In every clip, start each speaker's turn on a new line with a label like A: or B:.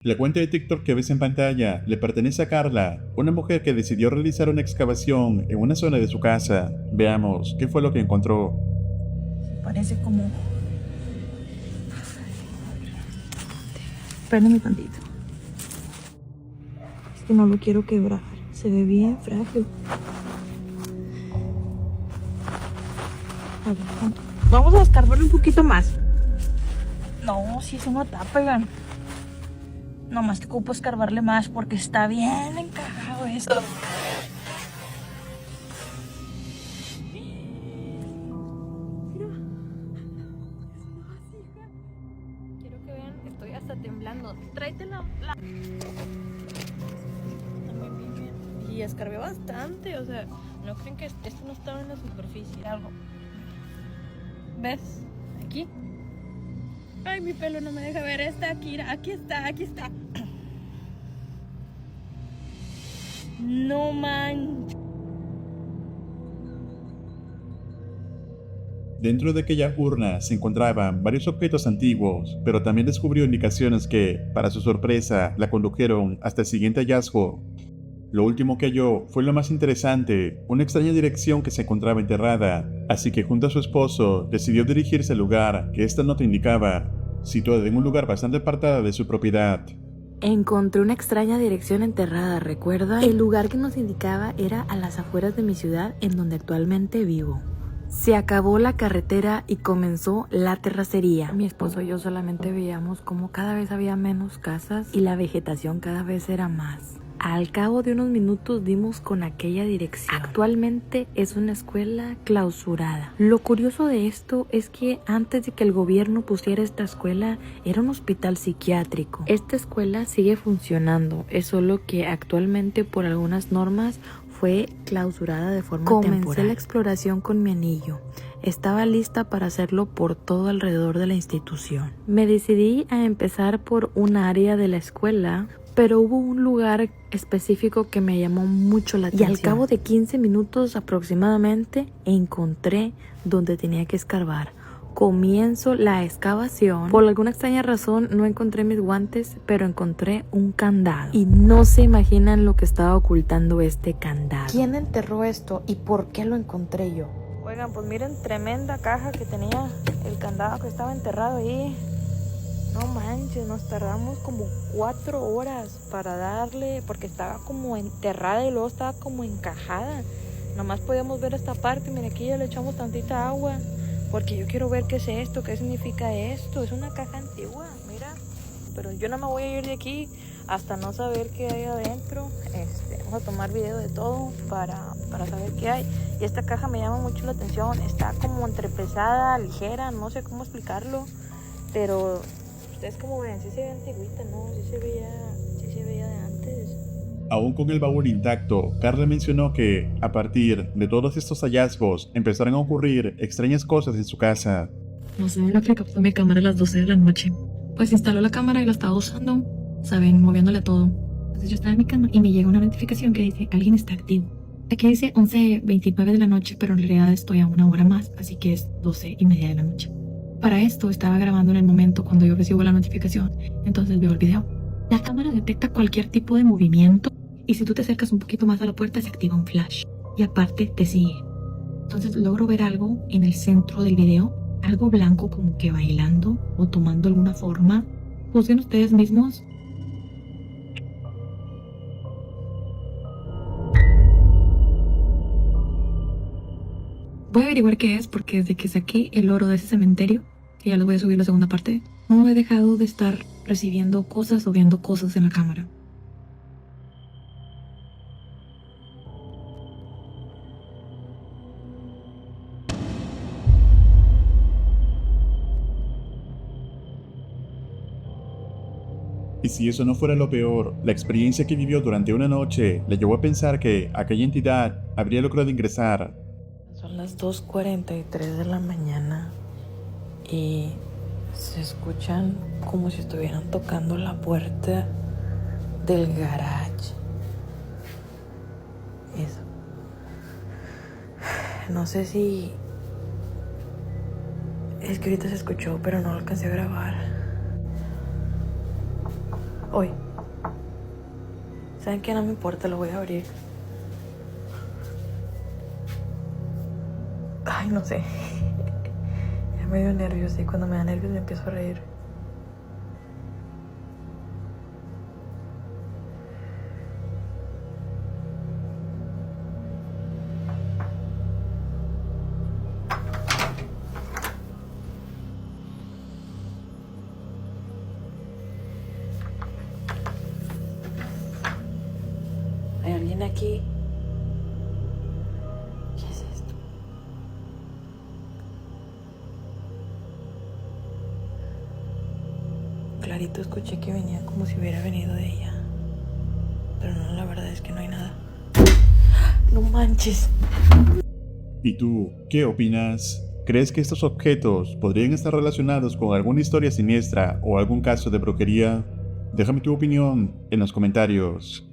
A: La cuenta de TikTok que ves en pantalla le pertenece a Carla, una mujer que decidió realizar una excavación en una zona de su casa. Veamos qué fue lo que encontró.
B: Parece como... Espérame tantito. Es que no lo quiero quebrar. Se ve bien frágil. A ver, vamos a escarbarle un poquito más. No, si eso no tapa, oigan. Nomás que ocupo escarbarle más porque está bien encajado esto. Quiero que vean, estoy hasta temblando. Tráete la... También bien. Y escarbé bastante, o sea, no creen que esto no estaba en la superficie, algo. ¿Ves? Aquí. Ay, mi pelo no me deja ver. Está aquí, aquí está, aquí está. No manches.
A: Dentro de aquella urna se encontraban varios objetos antiguos, pero también descubrió indicaciones que, para su sorpresa, la condujeron hasta el siguiente hallazgo. Lo último que halló fue lo más interesante, una extraña dirección que se encontraba enterrada, así que junto a su esposo decidió dirigirse al lugar que esta nota indicaba, situado en un lugar bastante apartado de su propiedad.
C: Encontré una extraña dirección enterrada, ¿recuerda? El lugar que nos indicaba era a las afueras de mi ciudad, en donde actualmente vivo. Se acabó la carretera y comenzó la terracería. Mi esposo y yo solamente veíamos cómo cada vez había menos casas y la vegetación cada vez era más. Al cabo de unos minutos dimos con aquella dirección. Actualmente es una escuela clausurada. Lo curioso de esto es que antes de que el gobierno pusiera esta escuela, era un hospital psiquiátrico. Esta escuela sigue funcionando, es solo que actualmente por algunas normas fue clausurada de forma temporal. Comencé la exploración con mi anillo. Estaba lista para hacerlo por todo alrededor de la institución. Me decidí a empezar por un área de la escuela, pero hubo un lugar específico que me llamó mucho la atención. Y al cabo de 15 minutos aproximadamente encontré donde tenía que escarbar. Comienzo la excavación. Por alguna extraña razón no encontré mis guantes, pero encontré un candado. Y no se imaginan lo que estaba ocultando este candado. ¿Quién enterró esto y por qué lo encontré yo?
B: Oigan, pues miren, tremenda caja que tenía el candado que estaba enterrado ahí. No manches, nos tardamos como 4 horas para darle, porque estaba como enterrada y luego estaba como encajada. Nomás podíamos ver esta parte. Mira, aquí ya le echamos tantita agua, porque yo quiero ver qué es esto, qué significa esto. Es una caja antigua, mira. Pero yo no me voy a ir de aquí hasta no saber qué hay adentro. Vamos a tomar video de todo para saber qué hay. Y esta caja me llama mucho la atención. Está como entre pesada, ligera, no sé cómo explicarlo. Pero ustedes como ven, sí se ve antiguita, ¿no? Sí se veía de antes.
A: Aún con el baúl intacto, Carla mencionó que, a partir de todos estos hallazgos, empezaron a ocurrir extrañas cosas en su casa.
D: No sé lo que captó mi cámara a las 12 de la noche. Pues instaló la cámara y la estaba usando, saben, moviéndole a todo. Entonces yo estaba en mi cama y me llega una notificación que dice, alguien está activo. Aquí dice 11:29 de la noche, pero en realidad estoy a una hora más, así que es 12:30 de la noche. Para esto estaba grabando en el momento cuando yo recibo la notificación, entonces veo el video. La cámara detecta cualquier tipo de movimiento y si tú te acercas un poquito más a la puerta se activa un flash y aparte te sigue. Entonces logro ver algo en el centro del video, algo blanco como que bailando o tomando alguna forma. Juzguen ustedes mismos. Voy a averiguar qué es porque desde que saqué el oro de ese cementerio, que ya les voy a subir la segunda parte, no he dejado de estar recibiendo cosas o viendo cosas en la cámara.
A: Y si eso no fuera lo peor, la experiencia que vivió durante una noche le llevó a pensar que aquella entidad habría logrado ingresar.
C: Son las 2:43 de la mañana y se escuchan como si estuvieran tocando la puerta del garage. Eso. No sé si... Es que ahorita se escuchó, pero no lo alcancé a grabar.
B: Hoy. ¿Saben qué? No me importa, lo voy a abrir. Ay, no sé. Ya me dio nervios y cuando me da nervios me empiezo a reír. ¿Hay alguien aquí? ¿Qué es esto? Clarito escuché que venía como si hubiera venido de ella. Pero no, la verdad es que no hay nada. No manches.
A: ¿Y tú, qué opinas? ¿Crees que estos objetos podrían estar relacionados con alguna historia siniestra o algún caso de brujería? Déjame tu opinión en los comentarios.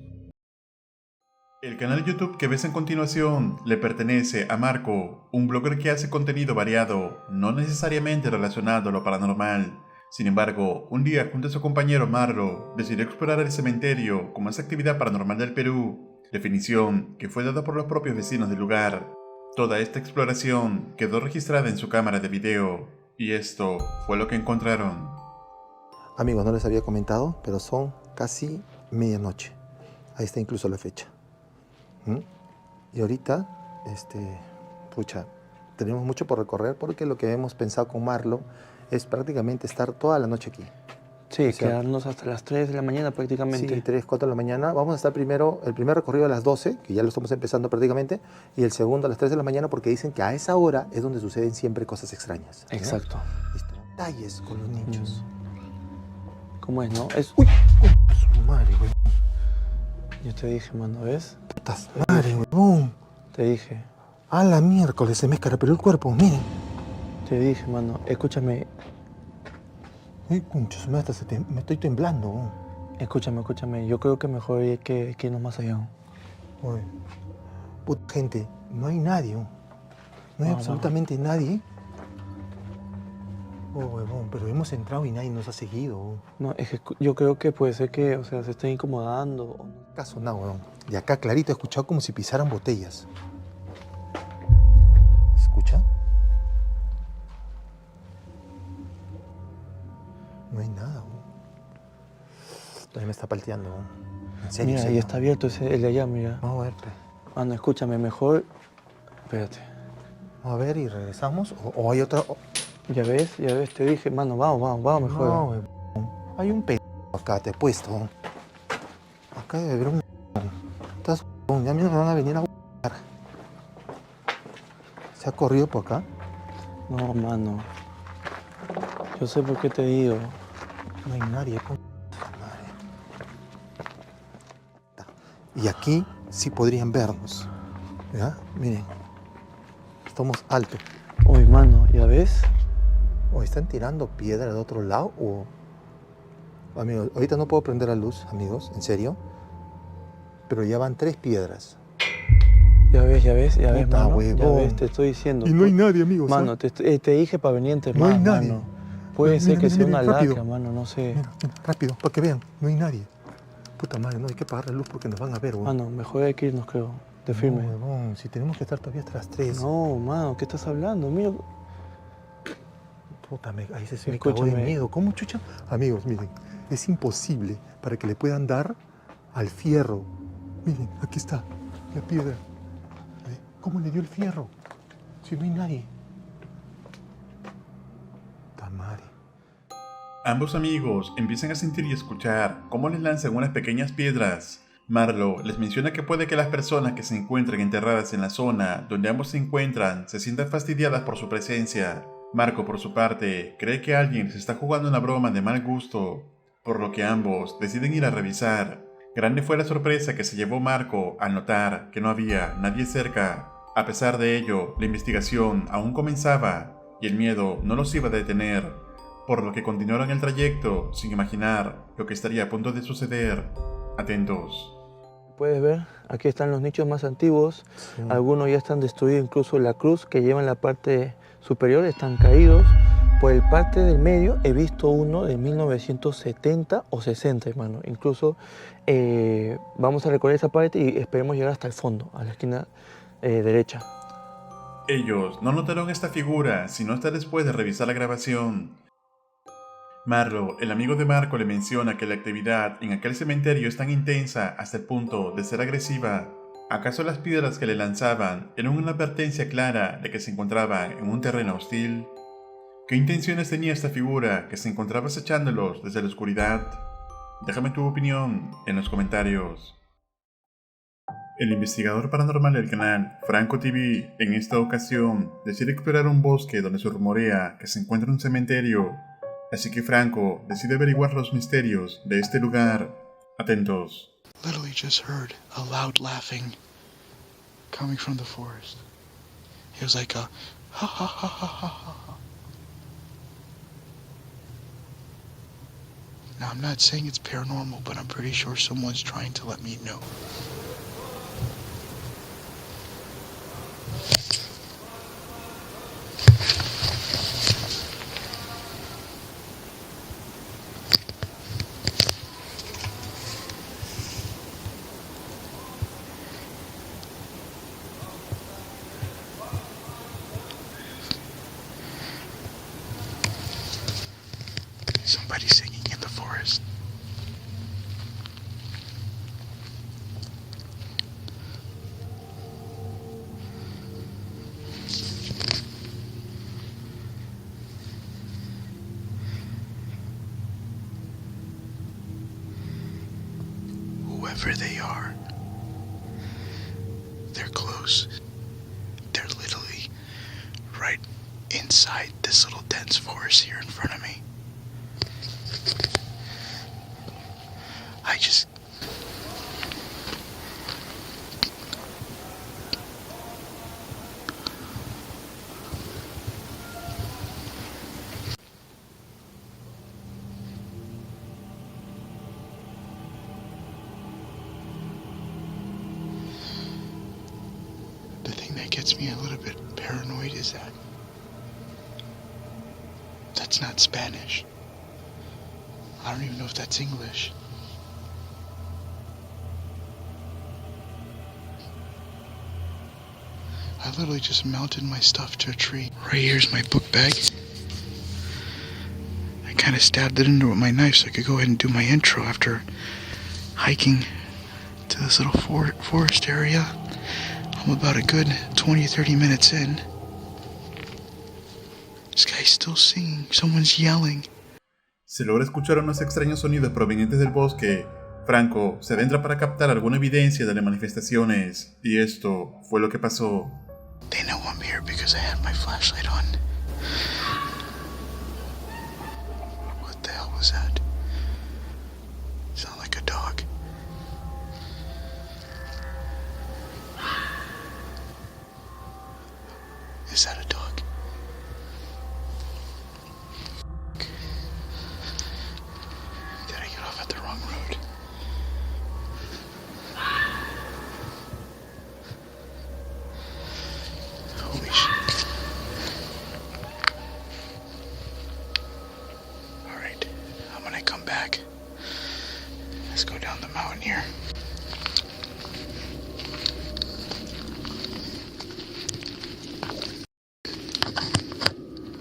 A: El canal de YouTube que ves a continuación le pertenece a Marco, un blogger que hace contenido variado, no necesariamente relacionado a lo paranormal. Sin embargo, un día junto a su compañero Marlo, decidió explorar el cementerio como esa actividad paranormal del Perú, definición que fue dada por los propios vecinos del lugar. Toda esta exploración quedó registrada en su cámara de video, y esto fue lo que encontraron.
E: Amigos, no les había comentado, pero son casi medianoche. Ahí está incluso la fecha. Y ahorita, tenemos mucho por recorrer porque lo que hemos pensado con Marlo es prácticamente estar toda la noche aquí.
F: Sí,
E: O sea,
F: quedarnos hasta las 3 de la mañana prácticamente.
E: Sí, 3, 4 de la mañana. Vamos a estar primero, el primer recorrido a las 12, que ya lo estamos empezando prácticamente, y el segundo a las 3 de la mañana porque dicen que a esa hora es donde suceden siempre cosas extrañas, ¿no?
F: Exacto.
E: Detalles con los niños.
F: ¿Cómo es, no? Es...
E: ¡Uy! Su madre, güey.
F: Yo te dije, mano, ¿ves?
E: Putas madre, huevón.
F: Te dije.
E: A la miércoles se me escarapeló el cuerpo, miren.
F: Te dije, mano, escúchame.
E: Uy, concha, me estoy temblando. Huevón.
F: Escúchame. Yo creo que mejor hay que irnos más allá.
E: Uy. Puta gente, no hay nadie. No hay
F: Vamos,
E: absolutamente nadie. Oh, huevón, pero hemos entrado y nadie nos ha seguido.
F: No, es que yo creo que puede ser que, o sea, se estén incomodando.
E: Caso nada, huevón. Y acá clarito he escuchado como si pisaran botellas. ¿Escucha? No hay nada, huevón. Todavía me está palteando, huevón. En serio,
F: Mira,
E: en
F: ahí
E: serio.
F: está abierto el de allá, mira.
E: Vamos a ver, pe.
F: Mano, escúchame, mejor... Espérate.
E: Vamos a ver y regresamos. O hay otra...
F: Ya ves, te dije, mano, vamos mejor.
E: No, huevón. Hay un pedo acá, te he puesto. Huevón. Acá debe haber un... Estás, huevón, ya mismo me van a venir a... ¿Se ha corrido por acá?
F: No, mano. Yo sé por qué te digo.
E: No hay nadie, con... madre. Y aquí sí podrían vernos. ¿Ya? Miren. Estamos altos.
F: Uy, mano, ¿ya ves?
E: ¿O están tirando piedra de otro lado? O... Amigos, ahorita no puedo prender la luz, amigos, en serio. Pero ya van 3 piedras.
F: Ya ves,
E: Puta,
F: mano.
E: huevón.
F: Ya ves, te estoy diciendo.
E: Y no hay nadie, amigos.
F: Mano, te dije para venirte
E: No
F: más,
E: hay nadie.
F: mano. Puede
E: Mira,
F: ser
E: mira,
F: que sea
E: mira,
F: una
E: rápido.
F: lacra, mano, no sé.
E: Mira, rápido, para que vean. No hay nadie. Puta madre, no hay que apagar la luz porque nos van a ver, huevón.
F: Mano, mejor hay que irnos, creo. De
E: No,
F: firme.
E: huevón, si tenemos que estar todavía hasta las 3.
F: No, mano, ¿qué estás hablando? Mira,
E: Puta, ahí se me cagó de
F: Escúchame.
E: miedo. ¿Cómo, chucha? Amigos, miren, es imposible para que le puedan dar al fierro. Miren, aquí está la piedra. ¿Cómo le dio el fierro? Si no hay nadie. Puta madre.
A: Ambos amigos empiezan a sentir y escuchar cómo les lanzan unas pequeñas piedras. Marlo les menciona que puede que las personas que se encuentren enterradas en la zona donde ambos se encuentran se sientan fastidiadas por su presencia. Marco, por su parte, cree que alguien les está jugando una broma de mal gusto, por lo que ambos deciden ir a revisar. Grande fue la sorpresa que se llevó Marco al notar que no había nadie cerca. A pesar de ello, la investigación aún comenzaba y el miedo no los iba a detener, por lo que continuaron el trayecto sin imaginar lo que estaría a punto de suceder. Atentos.
F: puedes ver, aquí están los nichos más antiguos. Algunos ya están destruidos, incluso la cruz que lleva en la parte superior están caídos. Por el parte del medio he visto uno de 1970 o 60, hermano. Incluso vamos a recorrer esa parte y esperemos llegar hasta el fondo, a la esquina derecha.
A: Ellos no notaron esta figura sino hasta después de revisar la grabación. Marlo, el amigo de Marco, le menciona que la actividad en aquel cementerio es tan intensa hasta el punto de ser agresiva. ¿Acaso las piedras que le lanzaban eran una advertencia clara de que se encontraban en un terreno hostil? ¿Qué intenciones tenía esta figura que se encontraba acechándolos desde la oscuridad? Déjame tu opinión en los comentarios. El investigador paranormal del canal Franco TV en esta ocasión decide explorar un bosque donde se rumorea que se encuentra un cementerio, así que Franco decide averiguar los misterios de este lugar. Atentos.
G: Literally just heard a loud laughing coming from the forest. It was like a ha ha ha ha ha ha. Now I'm not saying it's paranormal, but I'm pretty sure someone's trying to let me know. Somebody singing in the forest. Whoever they are, they're close. They're literally right inside this little dense forest here in front of me. I just... The thing that gets me a little bit paranoid is that that's not Spanish. I don't even know if that's English. I literally just mounted my stuff to a tree. Right here's my book bag. I kind of stabbed it into it with my knife so I could go ahead and do my intro after hiking to this little forest area. I'm about a good 20-30 minutes in. This guy's still singing. Someone's yelling.
A: Se logra escuchar unos extraños sonidos provenientes del bosque. Franco se adentra para captar alguna evidencia de las manifestaciones, y esto fue lo que pasó.
G: They know I'm here because I have my flashlight on. What the hell was that? Sound like a dog. Is that a dog? Did I get off at the wrong road? Holy shit. Alright, I'm gonna come back. Let's go down the mountain here.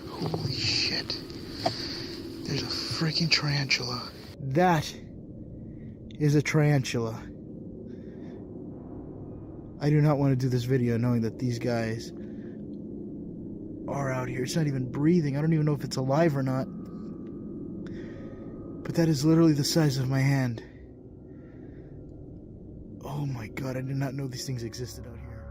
G: Holy shit. There's a freaking tarantula.
H: That is a tarantula. I do not want to do this video knowing that these guys are out here. It's not even breathing. I don't even know if it's alive or not. But that is literally the size of my hand. Oh my god, I did not know these things existed out here.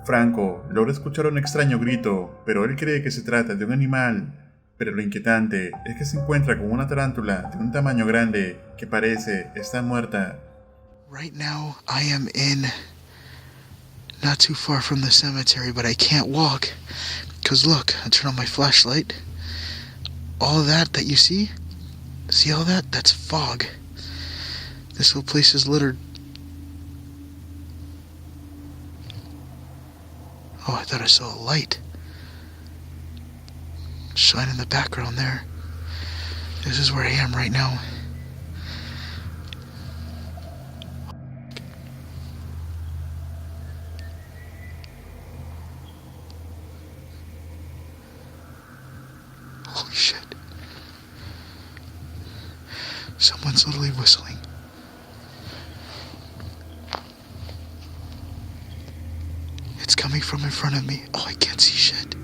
A: Franco logra escuchar un extraño grito, pero él cree que se trata de un animal. Pero lo inquietante es que se encuentra con una tarántula de un tamaño grande que parece estar muerta.
G: Right now, I am in not too far from the cemetery, but I can't walk. Because look, I turn on my flashlight. All that you see all that? That's fog. This little place is littered. Oh, I thought I saw a light. sign in the background there. This is where I am right now. Holy shit. Someone's literally whistling. It's coming from in front of me. Oh, I can't see shit.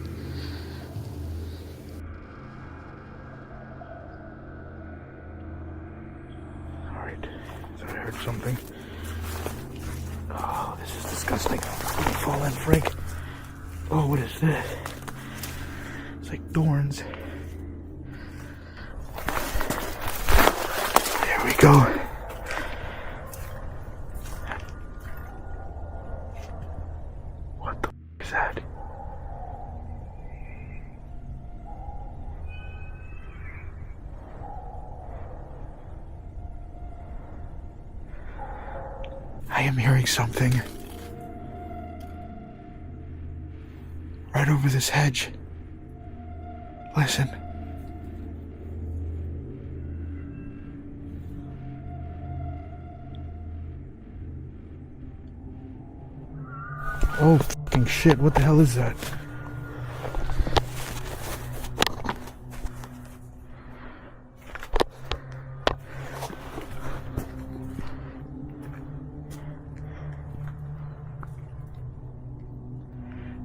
H: Alright, so I heard something. Oh, this is disgusting. Fall in, Frank. Oh, what is this? It's like thorns. There we go. What the f is that? I am hearing something. Right over this hedge. Listen. Oh, fucking shit, what the hell is that?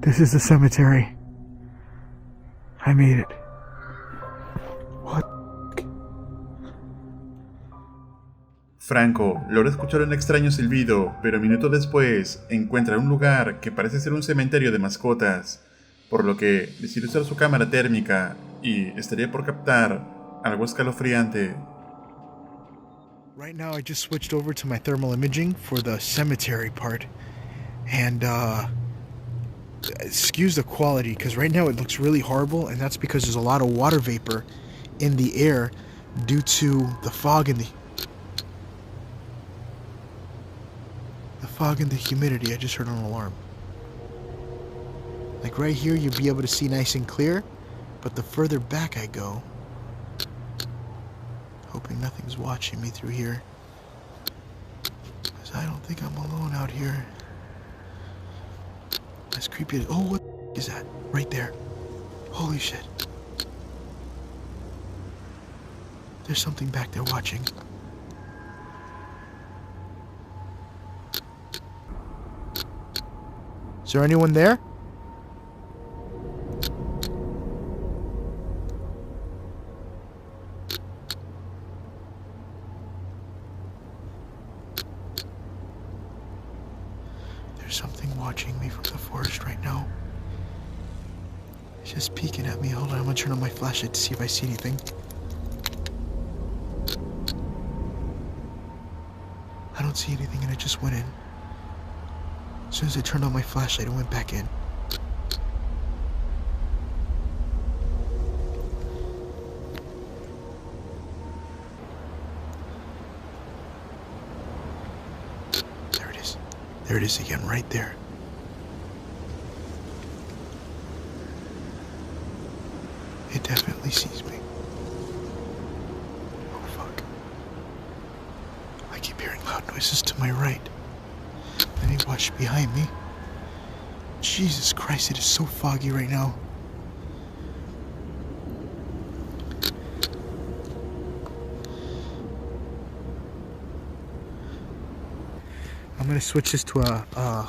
H: This is the cemetery. I made it. What?
A: Franco logra escuchar un extraño silbido, pero minutos después encuentra un lugar que parece ser un cementerio de mascotas, por lo que decide usar su cámara térmica y estaría por captar algo escalofriante.
H: Right now I just switched over to my thermal imaging for the cemetery part. And excuse the quality, because right now it looks really horrible, and that's because there's a lot of water vapor in the air due to the fog and the humidity. I just heard an alarm. Like right here you'll be able to see nice and clear, but the further back I go, hoping nothing's watching me through here, because I don't think I'm alone out here. That's creepy. Oh, what is that? Right there. Holy shit. There's something back there watching. Is there anyone there? There's something watching me from the forest right now. It's just peeking at me. Hold on, I'm gonna turn on my flashlight to see if I see anything. I don't see anything and it just went in. As soon as I turned on my flashlight, it went back in. There it is. There it is again, right there. It definitely sees me. Oh, fuck. I keep hearing loud noises to my right. Let me watch behind me. Jesus Christ, it is so foggy right now. I'm gonna switch this to a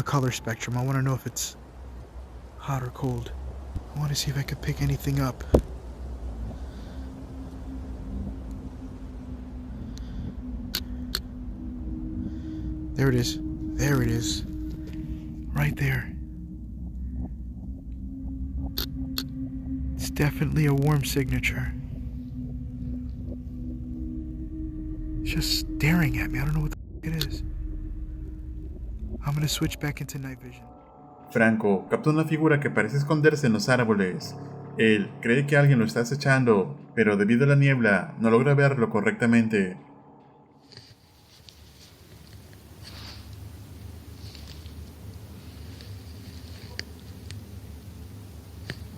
H: color spectrum. I want to know if it's hot or cold. I want to see if I could pick anything up. There it is. There it is. Right there. It's definitely a warm signature. It's just staring at me. I don't know what the f it is. I'm gonna switch back into night vision.
A: Franco capta una figura que parece esconderse en los árboles. Él cree que alguien lo está acechando, pero debido a la niebla no logra verlo correctamente.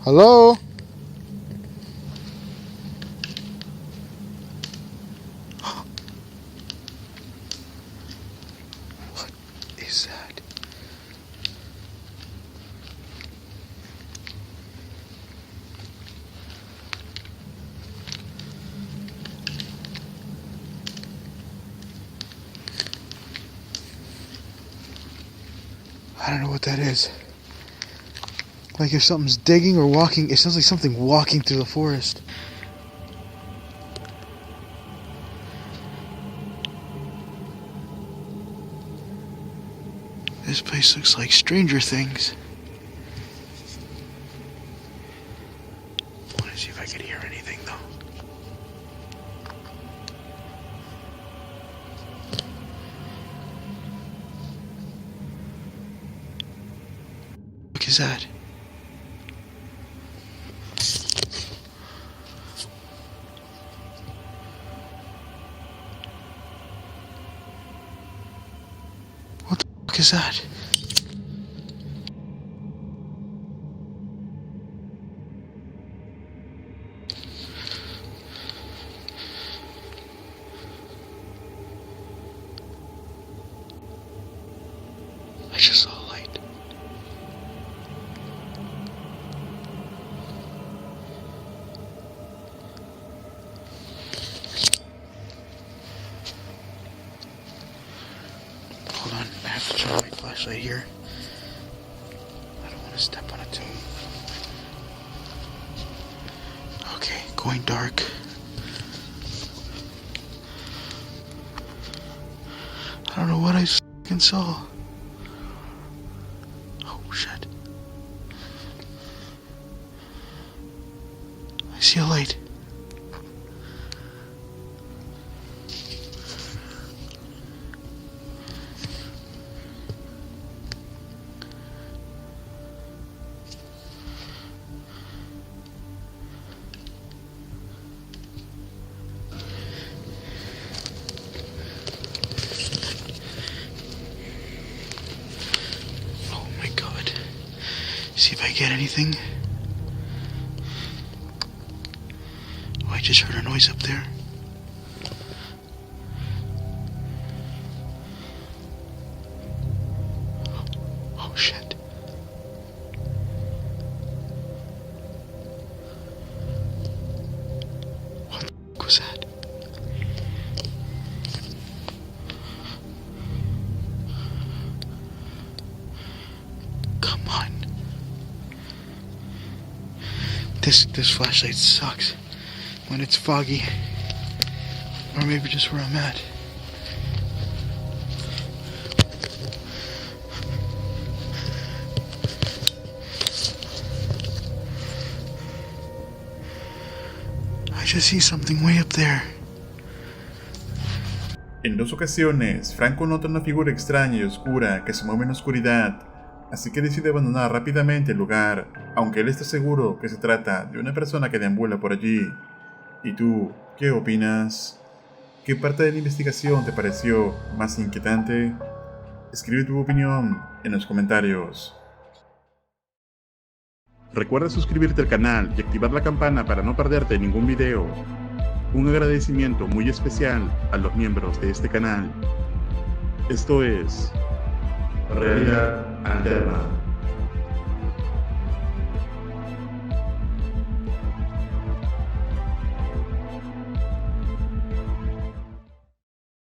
I: Hello?
G: is that? I don't know what that is. Like if something's digging or walking, it sounds like something walking through the forest. This place looks like Stranger Things. I want to see if I could hear anything though. What is that? What the fuck is that? I just saw a light. Hold on, I have to turn my flashlight here. I don't want to step on a tomb. Okay, going dark. I don't know what I f***ing saw. Oh shit. I see a light. Oh my god. See if I get anything. Oh, I just heard a noise up there. Oh shit. What the f*** was that? Come on. This flashlight sucks when it's foggy. Or maybe just where I'm at. I just see something way up there.
A: En 2 ocasiones, Franco nota una figura extraña y oscura que se mueve en la oscuridad, así que decide abandonar rápidamente el lugar, aunque él está seguro que se trata de una persona que deambula por allí. ¿Y tú, qué opinas? ¿Qué parte de la investigación te pareció más inquietante? Escribe tu opinión en los comentarios. Recuerda suscribirte al canal y activar la campana para no perderte ningún video. Un agradecimiento muy especial a los miembros de este canal. Esto es Realidad Alterna.